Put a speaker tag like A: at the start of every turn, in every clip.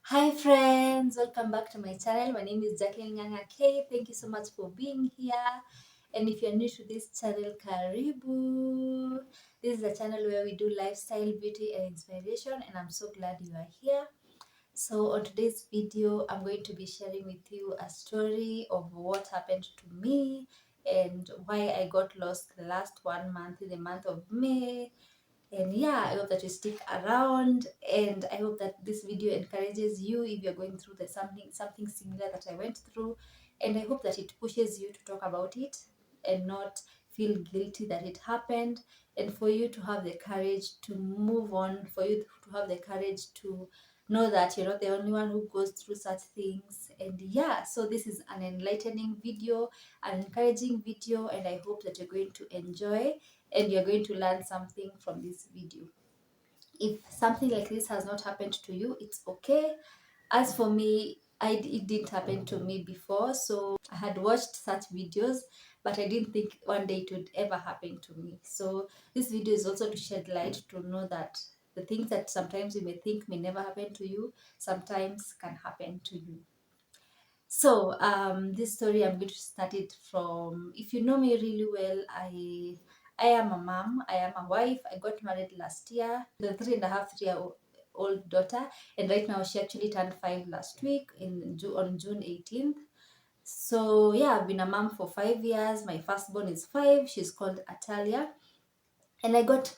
A: Hi friends, welcome back to my channel. My name is Jacqueline Nganga K. Thank you so much for being here. And if you're new to this channel, Karibu. This is a channel where we do lifestyle, beauty, and inspiration, and I'm so glad you are here. So on today's video, I'm going to be sharing with you a story of what happened to me and why I got lost the last 1 month in the month of May. And yeah, I hope that you stick around, and I hope that this video encourages you if you're going through something similar that I went through. And I hope that it pushes you to talk about it and not feel guilty that it happened, and for you to have the courage to move on, for you to have the courage to know that you're not the only one who goes through such things. And yeah, so this is an enlightening video, an encouraging video, and I hope that you're going to enjoy and you're going to learn something from this video. If something like this has not happened to you, it's okay. As for me, it didn't happen to me before, so I had watched such videos, but I didn't think one day it would ever happen to me. So this video is also to shed light to know that the things that sometimes you may think may never happen to you sometimes can happen to you. So, this story I'm going to start it from. If you know me really well, I am a mom. I am a wife. I got married last year. The 3.5 year old daughter, and right now she actually turned 5 last week on June 18th. So yeah, I've been a mom for 5 years. My firstborn is 5. She's called Atalia, and I got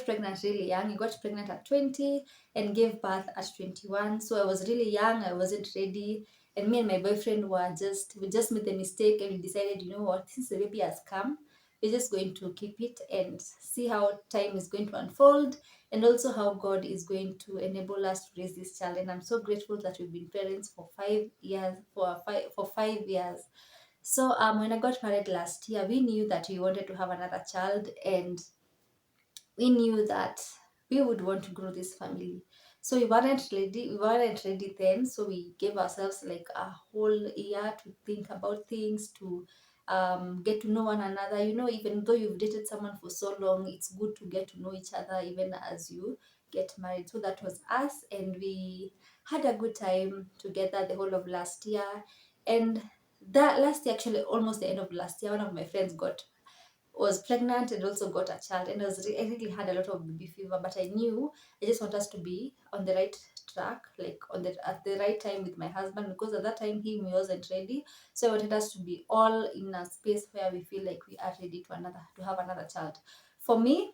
A: pregnant really young. I got pregnant at 20 and gave birth at 21. So I was really young. I wasn't ready. And me and my boyfriend we just made the mistake, and we decided, you know what, since the baby has come, we're just going to keep it and see how time is going to unfold, and also how God is going to enable us to raise this child. And I'm so grateful that we've been parents for 5 years, for 5 years. So when I got married last year, we knew that we wanted to have another child, and we knew that we would want to grow this family. So we weren't ready then, so we gave ourselves like a whole year to think about things, to get to know one another. Even though you've dated someone for so long, it's good to get to know each other even as you get married. So that was us, and we had a good time together the whole of last year. And that last year, actually almost the end of last year, one of my friends was pregnant and also got a child, and I really had a lot of baby fever, but I knew I just want us to be on the right track, like at the right time with my husband, because at that time he wasn't ready. So I wanted us to be all in a space where we feel like we are ready to have another child. For me,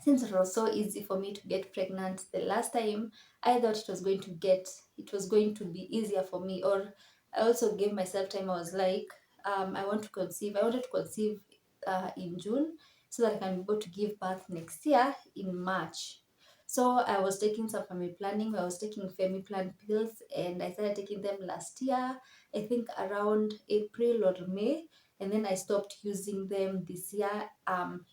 A: since it was so easy for me to get pregnant the last time, I thought it was going to be easier for me. Or I also gave myself time. I was like, I wanted to conceive in June, so that I can be able to give birth next year in March. So I was taking some family planning. I was taking family plan pills, and I started taking them last year, I think around April or May, and then I stopped using them this year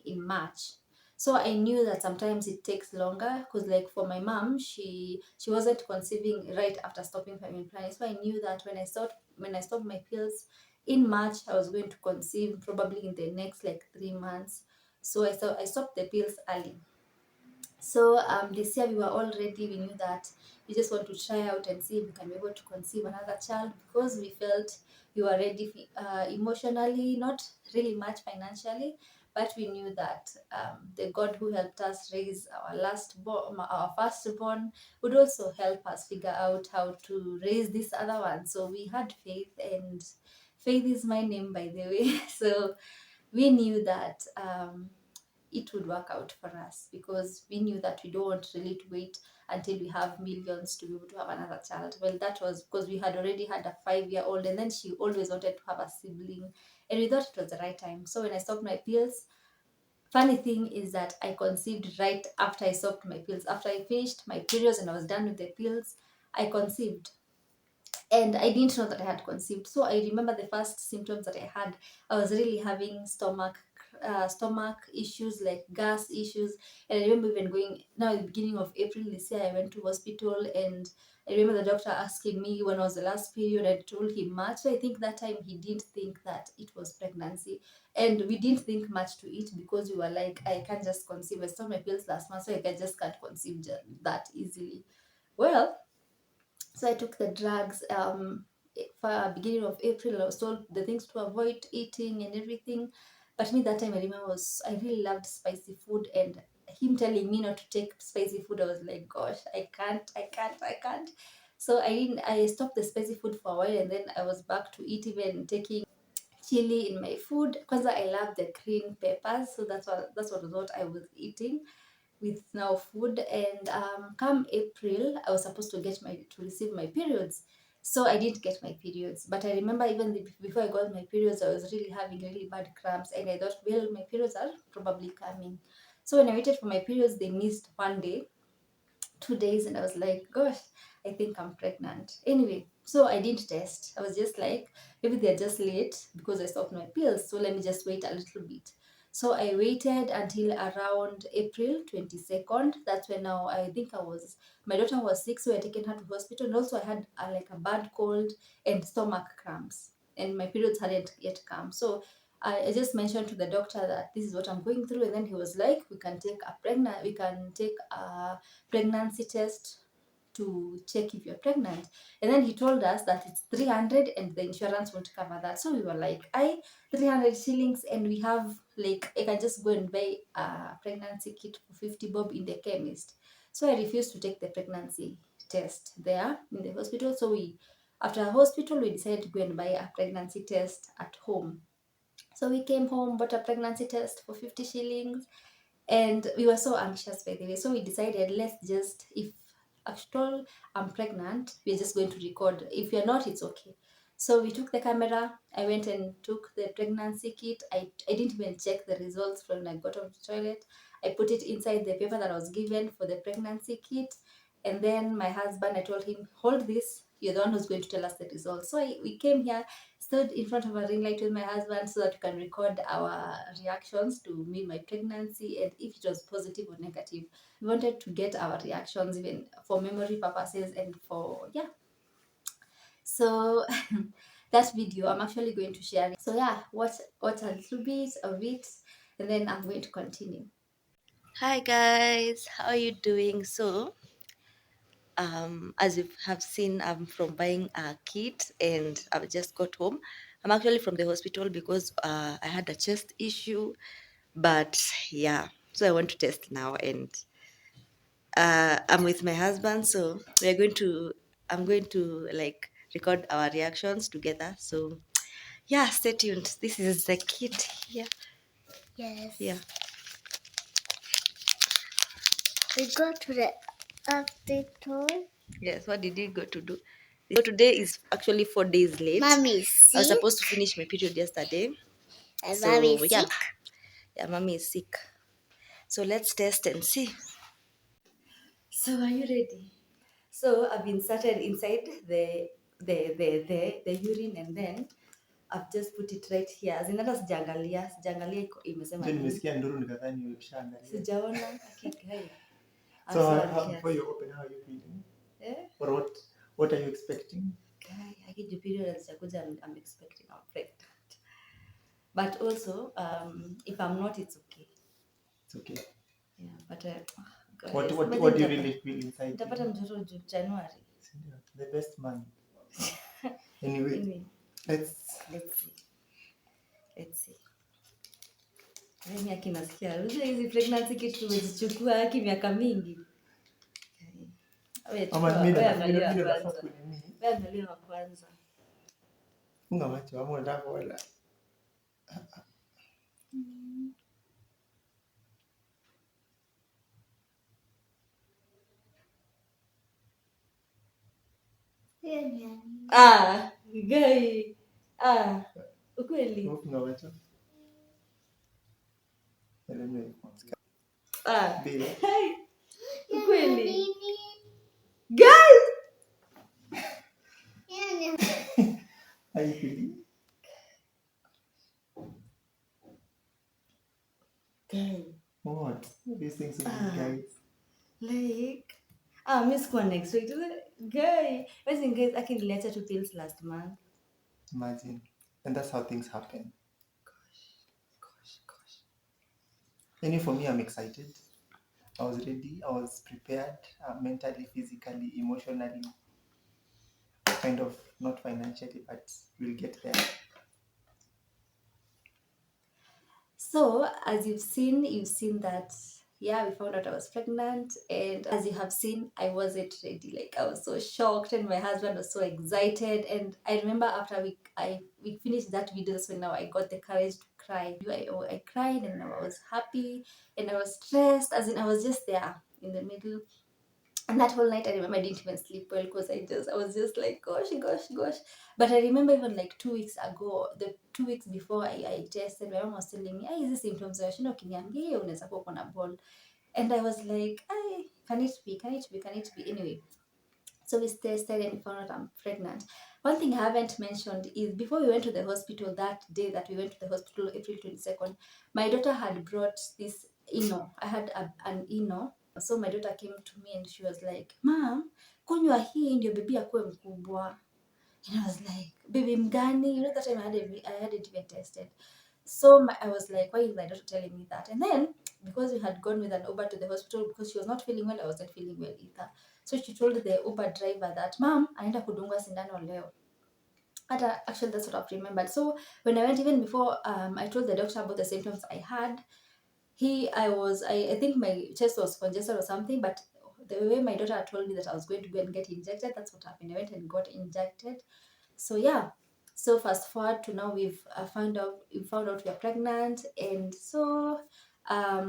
A: in March. So I knew that sometimes it takes longer, because like for my mom, she wasn't conceiving right after stopping family planning. So I knew that when I stopped my pills in March, I was going to conceive probably in the next like 3 months. So I stopped the pills early. So this year we were all ready. We knew that we just want to try out and see if we can be able to conceive another child, because we felt we were ready emotionally, not really much financially, but we knew that the God who helped us raise our firstborn, would also help us figure out how to raise this other one. So we had faith, and faith is my name, by the way. So we knew that it would work out for us, because we knew that we don't want really to wait until we have millions to be able to have another child. Well, that was because we had already had a 5-year-old, and then she always wanted to have a sibling, and we thought it was the right time. So when I stopped my pills, funny thing is that I conceived right after I stopped my pills. After I finished my periods and I was done with the pills, I conceived, and I didn't know that I had conceived. So I remember the first symptoms that I had. I was really having stomach issues, like gas issues. And I remember even going now at the beginning of April this year, I went to hospital, and I remember the doctor asking me when was the last period. I told him March. So I think that time he didn't think that it was pregnancy, and we didn't think much to it, because we were like, I can't just conceive. I stopped my pills last month, so I just can't conceive that easily. Well, So I took the drugs. For beginning of April, I was told the things to avoid eating and everything. But me that time, I remember I really loved spicy food, and him telling me not to take spicy food, I was like, gosh, I can't. So I didn't. I stopped the spicy food for a while, and then I was back to eat, even taking chili in my food. Cause I love the green peppers, so that's what I was eating with now food. And come April, I was supposed to receive my periods. So I didn't get my periods. But I remember even before I got my periods, I was really having really bad cramps, and I thought, well, my periods are probably coming. So when I waited for my periods, they missed one day, 2 days, and I was like, gosh, I think I'm pregnant. Anyway, so I didn't test. I was just like, maybe they're just late because I stopped my pills. So let me just wait a little bit. So I waited until around April 22nd. That's when now I think my daughter was sick, so I taken her to hospital. And also I had like a bad cold and stomach cramps, and my periods hadn't yet come. So I just mentioned to the doctor that this is what I'm going through, and then he was like, we can take a pregnancy test to check if you're pregnant. And then he told us that it's 300 and the insurance won't cover that. So we were like, 300 shillings, and we have like, I can just go and buy a pregnancy kit for 50 bob in the chemist. So I refused to take the pregnancy test there in the hospital. So after a hospital, we decided to go and buy a pregnancy test at home. So we came home, bought a pregnancy test for 50 shillings, and we were so anxious, by the way. So we decided, let's just, if after I'm pregnant, we're just going to record. If you're not, it's okay. So we took the camera. I went and took the pregnancy kit. I didn't even check the results from when I got off the toilet. I put it inside the paper that I was given for the pregnancy kit. And then my husband, I told him, hold this. You're the one who's going to tell us the results. So we came here, stood in front of a ring light with my husband so that we can record our reactions to me, my pregnancy, and if it was positive or negative. We wanted to get our reactions even for memory purposes and for, yeah. So that video, I'm actually going to share it. So yeah, watch a little bit of it, and then I'm going to continue.
B: Hi guys, how are you doing? So, as you have seen, I'm from buying a kit and I've just got home. I'm actually from the hospital because I had a chest issue, but yeah, so I want to test now and I'm with my husband, so I'm going to like record our reactions together. So, yeah, stay tuned. This is the kit here.
A: Yes.
B: Yeah.
A: We go to the hospital.
B: Yes, what did you go to do? So today is actually 4 days late.
A: Mommy is
B: I was
A: sick.
B: supposed to finish my period yesterday.
A: And
B: So
A: mommy is
B: yeah.
A: sick.
B: Yeah, mommy is sick. So let's test and see.
A: So are you ready? So I've inserted inside the urine, and then I've just put it right here. Zinata sijaangalia imesema
C: Ndio
A: nini.
C: nimesikia nduru nikadhani ushaangalia.
A: Sijaona akigai.
C: So before you open, how are you feeling? Or what are you expecting?
A: Guy, akija period asijakuja, I'm expecting I'm pregnant. But also, if I'm not, it's okay.
C: It's okay.
A: Yeah, but
C: What
A: imagine
C: do you really feel inside?
A: nitapata mtoto January.
C: The best man. Anyway, let's
A: see. Let's see. Mimi aki nasikia. Unajua hizi pregnancy kitu tumezichukua haki miaka mingi. Wewe angalia wa kwanza.
C: funga macho ama unataka wala.
A: Gai. Ukweli.
C: Funga macho. Bila.
A: Ukweli. Gai.
C: How you feeling?
A: Gai.
C: What? These things are good, guys.
A: Like, mi sikuwa na expect. Guy, imagine guys, akinileta 2 pills last month.
C: Imagine. And that's how things happen. Gosh. Anyway, for me, I'm excited. I was ready. I was prepared mentally, physically, emotionally. kind of not financially, but we'll get there.
A: So as you've seen that, yeah, we found out I was pregnant, and as you have seen, I wasn't ready. Like, I was so shocked, and my husband was so excited. And I remember after we finished that video, so now I got the courage to cry. I cried, and I was happy, and I was stressed. As in, I was just there in the middle. And that whole night, I remember I didn't even sleep well because I was just like, gosh, gosh, gosh. But I remember even like 2 weeks ago, the 2 weeks before I tested, my mom was telling me, hizi symptoms za shina ukiniambia unaweza kuwa uko na ball. And I was like, can it be? Can it be? Can it be? Anyway, so we tested and we found out I'm pregnant. One thing I haven't mentioned is before we went to the hospital, that day that we went to the hospital, April 22nd, my daughter had brought this Eno. I had an Eno. So my daughter came to me and she was like, Mom, kunywa hii ndio baby akuwe mkubwa. And I was like, baby mgani? You know, that time I hadn't even tested. So I was like, why is my daughter telling me that? And then, because we had gone with an Uber to the hospital because she was not feeling well, I wasn't feeling well either. So she told the Uber driver that, Mom, anaenda kudungwa sindano leo. Actually, that's what I've remembered. So when I went, even before I told the doctor about the symptoms I had, I think my chest was congested or something, but the way my daughter told me that I was going to go and get injected, that's what happened. I went and got injected. So yeah, so fast forward to now, we found out we are pregnant. And so I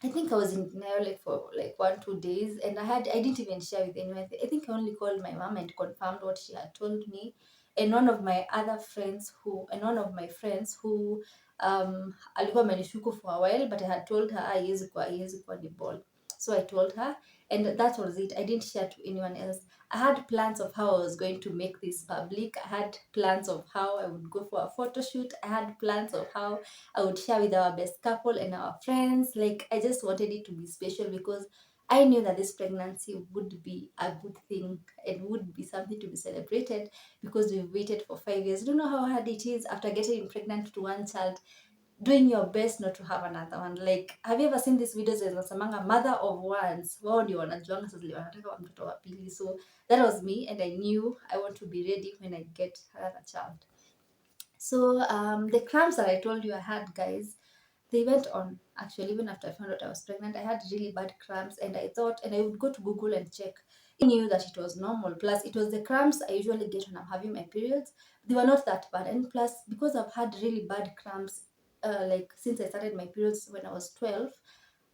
A: think I was in denial like for like 1-2 days, and I didn't even share with anyone. I think I only called my mom and confirmed what she had told me, and one of my friends who alikuwa amenishuku for a while, but I had told her haiwezi kuwa ni ball. So I told her, and that was it. I didn't share to anyone else. I had plans of how I was going to make this public. I had plans of how I would go for a photo shoot. I had plans of how I would share with our best couple and our friends. Like, I just wanted it to be special because I knew that this pregnancy would be a good thing. It would be something to be celebrated because we've waited for 5 years. You don't know how hard it is after getting pregnant to one child, doing your best not to have another one. Like, have you ever seen these videos zinasemanga mother of ones, wao ndio wanajuanga sasa zile wanataka wa mtoto wa pili. So that was me, and I knew I want to be ready when I get another child. So the cramps that I told you I had, guys, they went on. Actually, even after I found out I was pregnant, I had really bad cramps, and I thought, and I would go to Google and check. I knew that it was normal. Plus, it was the cramps I usually get when I'm having my periods. They were not that bad. And plus, because I've had really bad cramps, like since I started my periods when I was 12,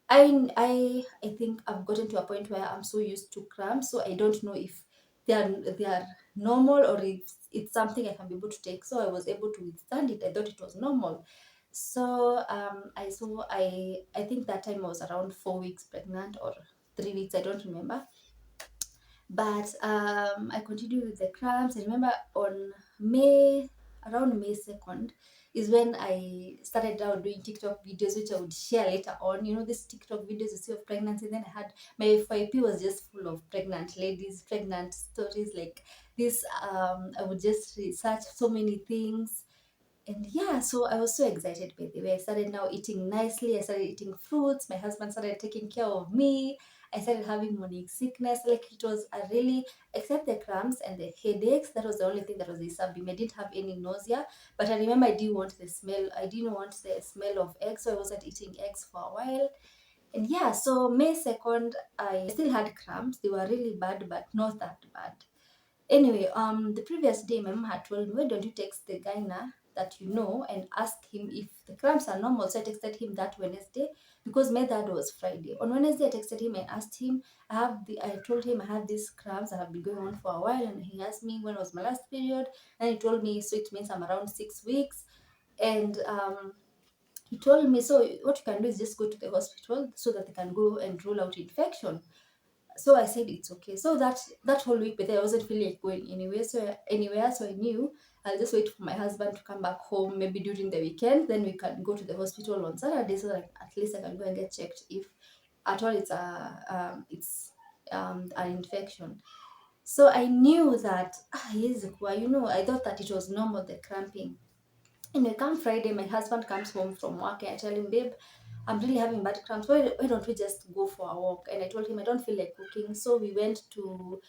A: I think I've gotten to a point where I'm so used to cramps, so I don't know if they are normal or if it's something I can be able to take. So I was able to withstand it. I thought it was normal. So I think that time I was around 4 weeks pregnant or 3 weeks, I don't remember. But I continued with the cramps. I remember around May 2nd is when I started out doing TikTok videos, which I would share later on. You know, this TikTok videos you see of pregnancy. Then I had my FYP was just full of pregnant ladies, pregnant stories like this. I would just research so many things. And yeah, so I was so excited by the way. I started now eating nicely. I started eating fruits. My husband started taking care of me. I started having morning sickness. Like, it was a really, except the cramps and the headaches, that was the only thing that was disturbing. I didn't have any nausea, but I remember I didn't want the smell. I didn't want the smell of eggs, so I wasn't eating eggs for a while. And yeah, so May 2nd, I still had cramps. They were really bad, but not that bad. Anyway, the previous day, my mom had told me, why don't you text the guy now that you know and ask him if the cramps are normal? So I texted him that Wednesday because my dad was Friday. On Wednesday, I texted him and asked him, I told him I had these cramps that have been going on for a while, and he asked me when was my last period, and he told me, so it means I'm around 6 weeks. And he told me, so what you can do is just go to the hospital so that they can go and rule out infection. So I said it's okay. So that whole week, but I wasn't feeling like going anywhere. So I knew I'll just wait for my husband to come back home, maybe during the weekend. Then we can go to the hospital on Saturday, so that at least I can go and get checked if at all it's an infection. So I knew that yes, I thought that it was normal, the cramping. And I come Friday, my husband comes home from work, and I tell him, babe, I'm really having bad cramps. Why don't we just go for a walk? And I told him I don't feel like cooking. So we went to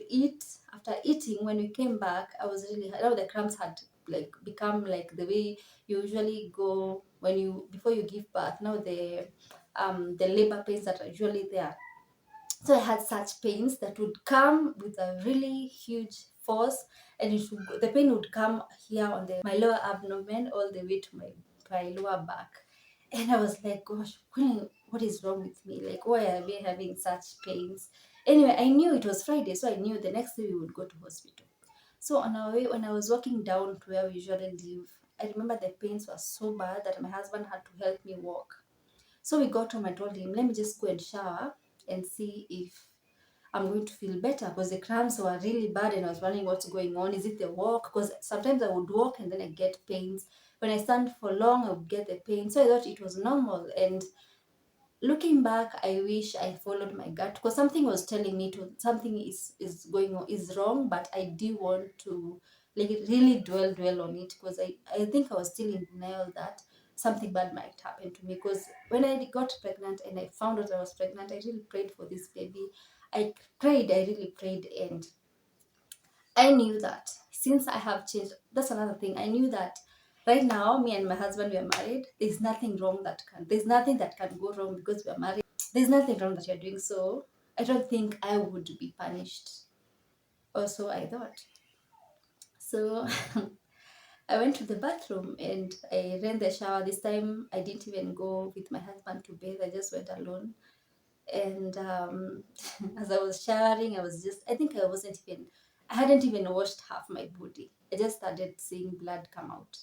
A: eat. After eating, when we came back, I was really, now the cramps had like become like the way you usually go when you, before you give birth. Now the labor pains that are usually there. So I had such pains that would come with a really huge force, and the pain would come here on my lower abdomen all the way to my lower back. And I was like, gosh, what is wrong with me? Like, why am I having such pains? Anyway, I knew it was Friday, so I knew the next day we would go to hospital. So on our way, when I was walking down to where we usually live, I remember the pains were so bad that my husband had to help me walk. So we got home. I told him, let me just go and shower and see if I'm going to feel better, because the cramps were really bad and I was wondering what's going on. Is it the walk? Because sometimes I would walk and then I get pains. When I stand for long, I would get the pain. So I thought it was normal. And looking back, I wish I followed my gut, because something was telling me to something is going on, is wrong, but I did want to like really dwell on it, because I think I was still in denial that something bad might happen to me. Because when I got pregnant and I found out I was pregnant, I really prayed for this baby. I really prayed, and I knew that since I have changed, that's another thing. I knew that right now, me and my husband, we are married. There's nothing that can go wrong because we are married. There's nothing wrong that you're doing. So I don't think I would be punished. Or so I thought. So I went to the bathroom and I ran the shower. This time I didn't even go with my husband to bathe. I just went alone. And as I was showering, I hadn't even washed half my body. I just started seeing blood come out.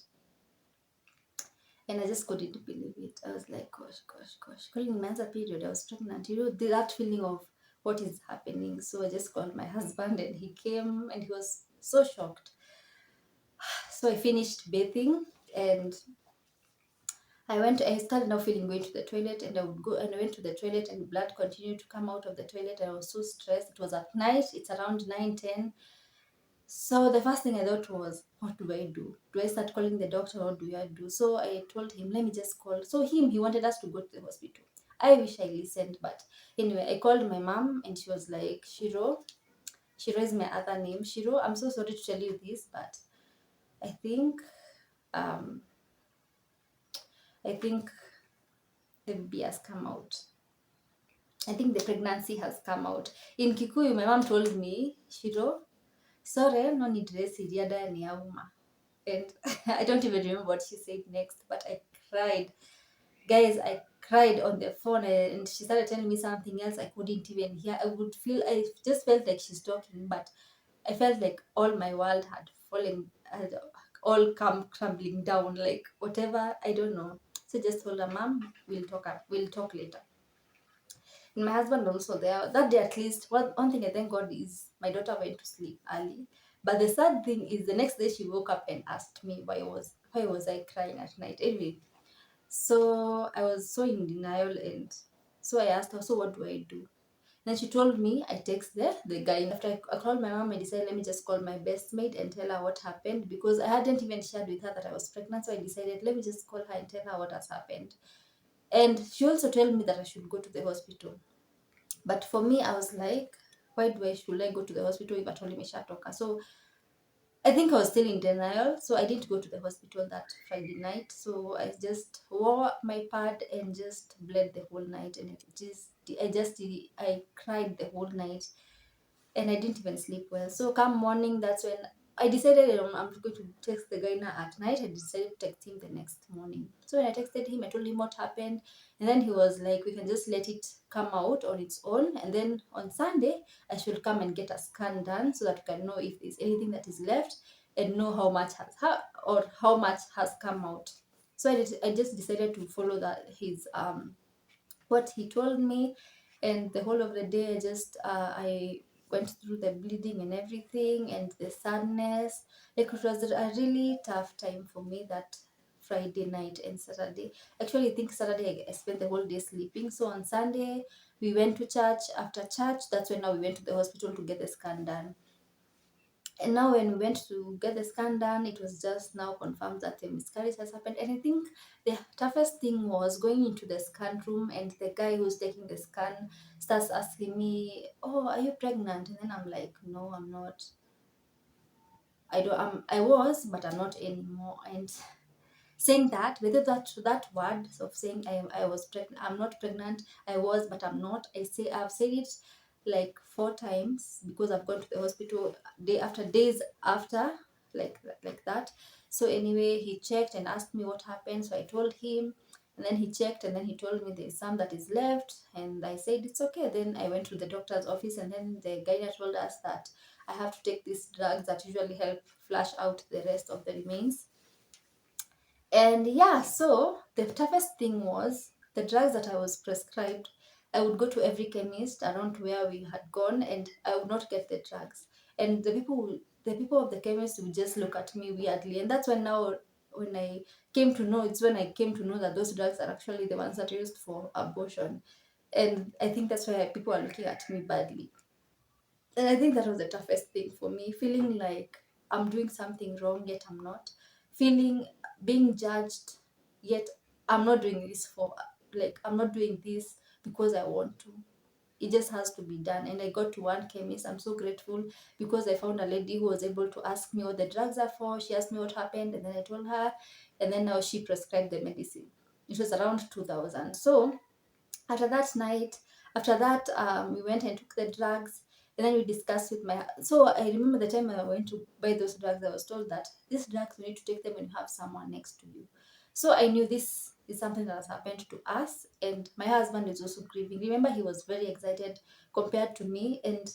A: And I just couldn't believe it. I was like, gosh. Calling men's period, I was pregnant. That feeling of what is happening. So I just called my husband and he came and he was so shocked. So I finished bathing and I started now feeling going to the toilet, and I would go and I went to the toilet and blood continued to come out of the toilet. I was so stressed. It was at night, it's around 9:10. So the first thing I thought was, what do I do? Do I start calling the doctor? What do I do? So I told him, let me just call. So he wanted us to go to the hospital. I wish I listened, but anyway, I called my mom and she was like, Shiro. Shiro is my other name. Shiro, I'm so sorry to tell you this, but I think um I think the baby has come out. I think the pregnancy has come out. In Kikuyu, my mom told me, Shiro, sorry, no need dress iriada ni auma. And I don't even remember what she said next, but I cried. Guys, I cried on the phone and she started telling me something else I couldn't even hear. I just felt like she's talking, but I felt like all my world had all come crumbling down, like whatever, I don't know. So just told her, Mom, we'll talk later. And my husband also there. That day at least, one thing I thank God is my daughter went to sleep early. But the sad thing is the next day she woke up and asked me why was I crying at night. Anyway, so I was so in denial, and so I asked her, so what do I do? Then she told me I text the guy. After I called my mom, I decided let me just call my best mate and tell her what happened, because I hadn't even shared with her that I was pregnant. So I decided let me just call her and tell her what has happened. And she also told me that I should go to the hospital. But for me, I was like, should I go to the hospital if I told him Ishatoka? So I think I was still in denial. So I didn't go to the hospital that Friday night. So I just wore my pad and just bled the whole night. And I cried the whole night and I didn't even sleep well. So come morning, that's when I decided I'm going to text the guy now at night. I decided to text him the next morning. So when I texted him, I told him what happened. And then he was like, we can just let it come out on its own. And then on Sunday, I should come and get a scan done so that we can know if there's anything that is left and know how much has come out. So I just decided to follow his what he told me, and the whole of the day I went through the bleeding and everything and the sadness. Like it was a really tough time for me that Friday night and Saturday. Actually, I think Saturday I spent the whole day sleeping. So on Sunday we went to church. After church, that's when now we went to the hospital to get the scan done. And now when we went to get the scan done, it was just now confirmed that the miscarriage has happened. And I think the toughest thing was going into the scan room, and the guy who's taking the scan starts asking me, "Oh, are you pregnant?" And then I'm like, "No, I'm not. I was, but I'm not anymore." And saying that, whether that word of saying I was pregnant, I'm not pregnant, I was but I'm not, I've said it like 4 times, because I've gone to the hospital days after, like that. So anyway, he checked and asked me what happened, so I told him, and then he checked, and then he told me there's some that is left, and I said it's okay. Then I went to the doctor's office, and then the guy told us that I have to take these drugs that usually help flush out the rest of the remains. And yeah, so the toughest thing was the drugs that I was prescribed. I would go to every chemist around where we had gone, and I would not get the drugs. And the people of the chemist would just look at me weirdly. And that's when now, when I came to know, it's when I came to know that those drugs are actually the ones that are used for abortion. And I think that's why people are looking at me badly. And I think that was the toughest thing for me, feeling like I'm doing something wrong, yet I'm not. Feeling being judged, yet I'm not doing this I'm not doing this because I want to. It just has to be done. And I got to one chemist. I'm so grateful, because I found a lady who was able to ask me what the drugs are for. She asked me what happened, and then I told her, and then now she prescribed the medicine. It was around 2000. So after that night, after that, we went and took the drugs, and then we discussed with my. So I remember the time I went to buy those drugs, I was told that these drugs you need to take them when you have someone next to you. So I knew this is something that has happened to us, and my husband is also grieving. Remember, he was very excited compared to me, and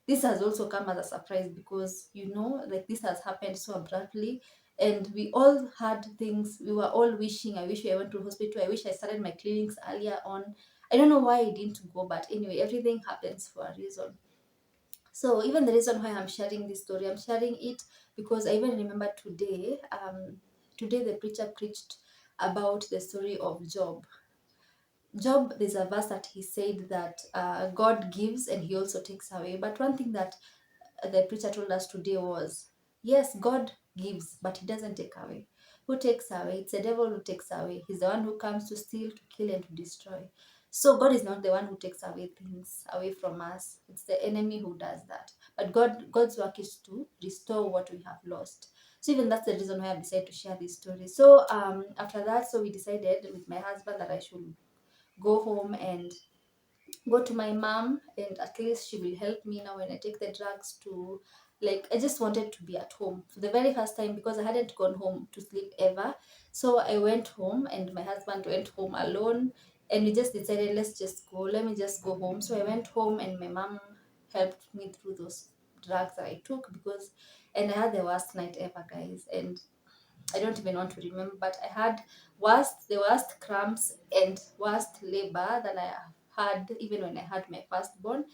A: this has also come as a surprise, because like this has happened so abruptly, and we all had things. We were all wishing, I wish I went to hospital, I wish I started my clinics earlier on. I don't know why I didn't go, but anyway, everything happens for a reason. So even the reason why I'm sharing this story, I'm sharing it because I even remember today the preacher preached about the story of Job. There's a verse that he said that God gives and he also takes away. But one thing that the preacher told us today was, yes, God gives, but he doesn't take away. Who takes away? It's the devil who takes away. He's the one who comes to steal, to kill, and to destroy. So God is not the one who takes away things away from us. It's the enemy who does that. But God's work is to restore what we have lost. So even that's the reason why I decided to share this story. So after that, so we decided with my husband that I should go home and go to my mom, and at least she will help me now when I take the drugs to, like, I just wanted to be at home for the very first time, because I hadn't gone home to sleep ever. So I went home, and my husband went home alone, and we just decided, let me just go home. So I went home, and my mom helped me through those drugs that I took, and I had the worst night ever, guys. And I don't even want to remember, but I had the worst cramps and worst labor that I had even when I had my firstborn.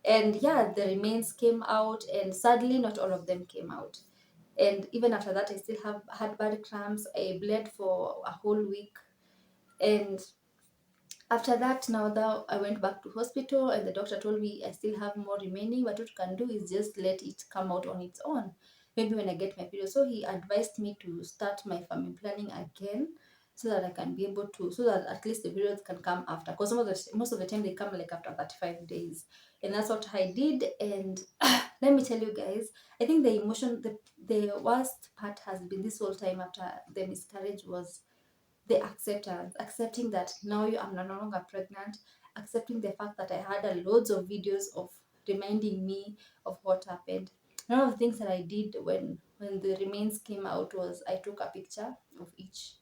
A: And yeah, the remains came out, and sadly, not all of them came out. And even after that, I still have had bad cramps. I bled for a whole week, and after that, now that I went back to hospital, and the doctor told me I still have more remaining, but what you can do is just let it come out on its own, maybe when I get my period. So he advised me to start my family planning again, so that I can be able to, so that at least the periods can come after, because most of the time they come like after 35 days. And that's what I did. And let me tell you guys, I think the worst part has been this whole time after the miscarriage was the acceptance, accepting that now I'm no longer pregnant, accepting the fact that I had loads of videos of reminding me of what happened. One of the things that I did when the remains came out was I took a picture of each.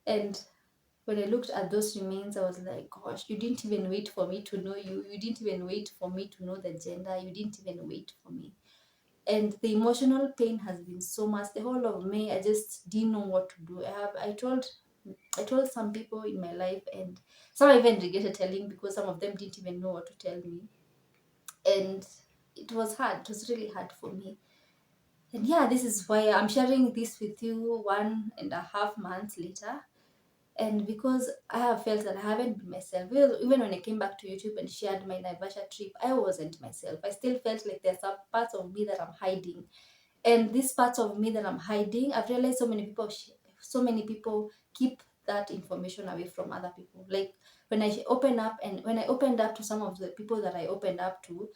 A: And when I looked at those remains, I was like, gosh, you didn't even wait for me to know you. You didn't even wait for me to know the gender. You didn't even wait for me. And the emotional pain has been so much. The whole of May, I just didn't know what to do. I told some people in my life, and some I even regretted telling, because some of them didn't even know what to tell me. And it was hard. It was really hard for me. And yeah, this is why I'm sharing this with you 1.5 months later. And because I have felt that I haven't been myself, well, even when I came back to YouTube and shared my Naivasha trip, I wasn't myself. I still felt like there's some parts of me that I'm hiding. And these parts of me that I'm hiding, I've realized so many people keep that information away from other people. Like when I opened up to some of the people that I opened up to,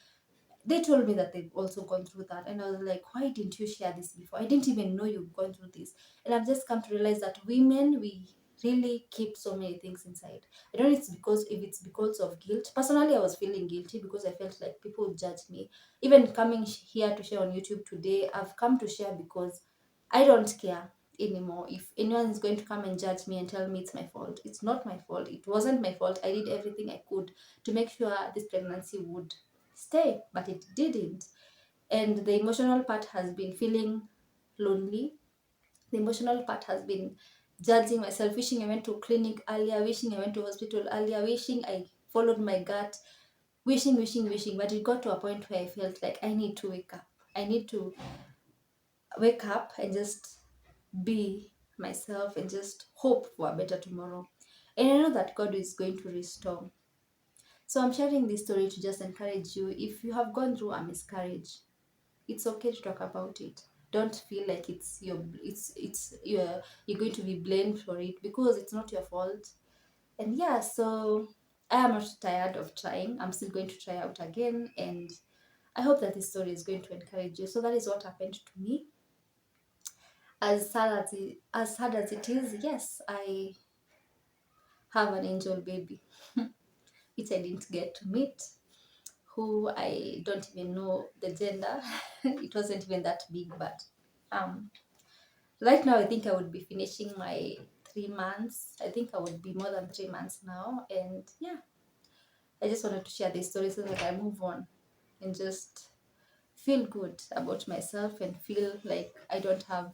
A: they told me that they've also gone through that, and I was like, why didn't you share this before? I didn't even know you've gone through this. And I've just come to realize that women, we really keep so many things inside. I don't know if it's because of guilt. Personally, I was feeling guilty because I felt like people would judge me. Even coming here to share on YouTube today, I've come to share because I don't care anymore if anyone is going to come and judge me and tell me it's my fault. It's not my fault. It wasn't my fault. I did everything I could to make sure this pregnancy would stay, but it didn't. And the emotional part has been feeling lonely. The emotional part has been judging myself, wishing I went to clinic earlier, wishing I went to hospital earlier, wishing I followed my gut, wishing. But it got to a point where I felt like I need to wake up. I need to wake up and just be myself and just hope for a better tomorrow. And I know that God is going to restore. So I'm sharing this story to just encourage you. If you have gone through a miscarriage, it's okay to talk about it. Don't feel like you're going to be blamed for it, because it's not your fault. And yeah, so I am not tired of trying. I'm still going to try out again, and I hope that this story is going to encourage you. So that is what happened to me. As sad as it is, yes, I have an angel baby, which I didn't get to meet, who I don't even know the gender. It wasn't even that big, but right now I think I would be finishing my 3 months. I think I would be more than 3 months now. And yeah, I just wanted to share this story so that I move on and just feel good about myself and feel like I don't have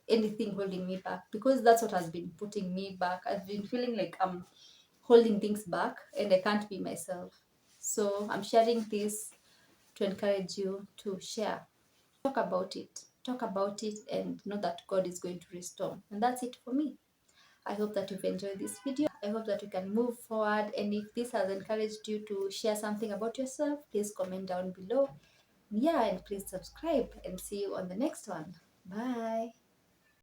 A: anything holding me back, because that's what has been putting me back. I've been feeling like I'm holding things back and I can't be myself. So I'm sharing this to encourage you to share. Talk about it and know that God is going to restore. And that's it for me. I hope that you've enjoyed this video. I hope that you can move forward. And if this has encouraged you to share something about yourself, please comment down below. Yeah, and please subscribe, and see you on the next one. Bye.